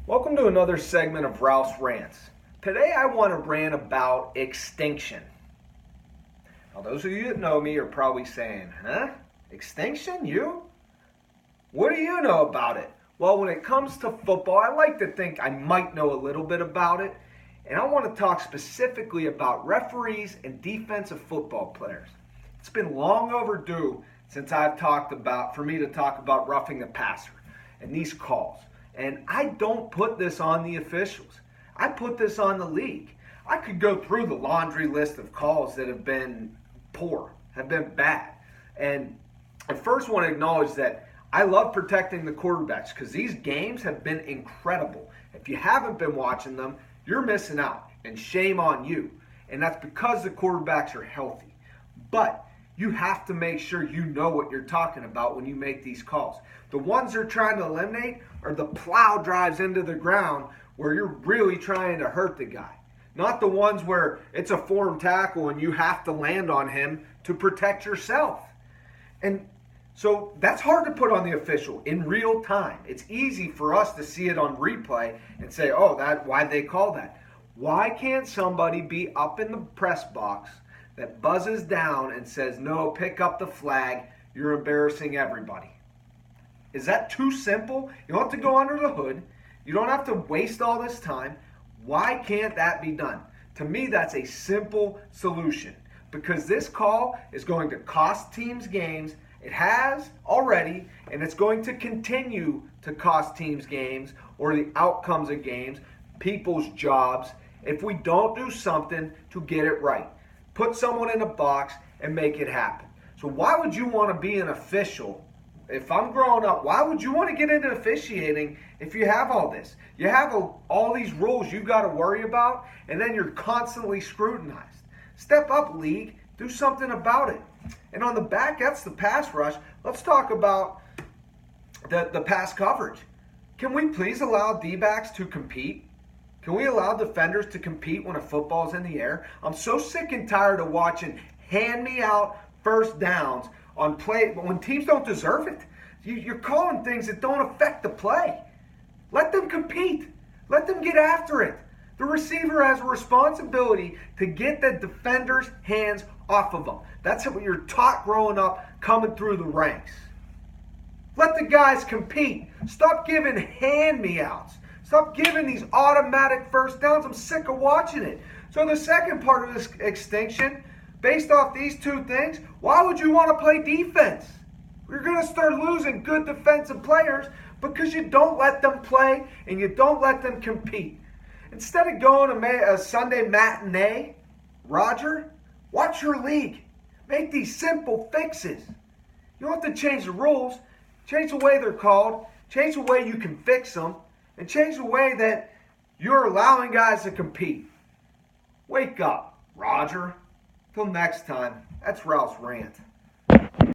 Welcome to another segment of Ralph's Rants. Today I want to rant about extinction. Now those of you that know me are probably saying, huh? Extinction? You? What do you know about it? Well, when it comes to football, I like to think I might know a little bit about it. And I want to talk specifically about referees and defensive football players. It's been long overdue since for me to talk about roughing the passer and these calls. And I don't put this on the officials. I put this on the league. I could go through the laundry list of calls that have been poor, have been bad. And I first want to acknowledge that I love protecting the quarterbacks because these games have been incredible. If you haven't been watching them, you're missing out, and shame on you. And that's because the quarterbacks are healthy. But you have to make sure you know what you're talking about when you make these calls. The ones they're trying to eliminate are the plow drives into the ground where you're really trying to hurt the guy. Not the ones where it's a form tackle and you have to land on him to protect yourself. And so that's hard to put on the official in real time. It's easy for us to see it on replay and say, oh, why'd they call that? Why can't somebody be up in the press box that buzzes down and says, no, pick up the flag, you're embarrassing everybody? Is that too simple? You don't have to go under the hood. You don't have to waste all this time. Why can't that be done? To me, that's a simple solution because this call is going to cost teams games. It has already, and it's going to continue to cost teams games or the outcomes of games, people's jobs, if we don't do something to get it right. Put someone in a box and make it happen. So why would you want to be an official? If I'm growing up, why would you want to get into officiating if you have all this? You have all these rules you got to worry about, and then you're constantly scrutinized. Step up, league. Do something about it. And on the back, that's the pass rush. Let's talk about the pass coverage. Can we please allow D-backs to compete? Can we allow defenders to compete when a football's in the air? I'm so sick and tired of watching hand-me-out first downs on play when teams don't deserve it. You're calling things that don't affect the play. Let them compete. Let them get after it. The receiver has a responsibility to get the defender's hands off of them. That's what you're taught growing up coming through the ranks. Let the guys compete. Stop giving hand-me-outs. Stop giving these automatic first downs. I'm sick of watching it. So the second part of this extinction, based off these two things, why would you want to play defense? You're going to start losing good defensive players because you don't let them play and you don't let them compete. Instead of going to a Sunday matinee, Roger, watch your league. Make these simple fixes. You don't have to change the rules. Change the way they're called. Change the way you can fix them. And change the way that you're allowing guys to compete. Wake up, Roger. Till next time, that's Ralph's Rant.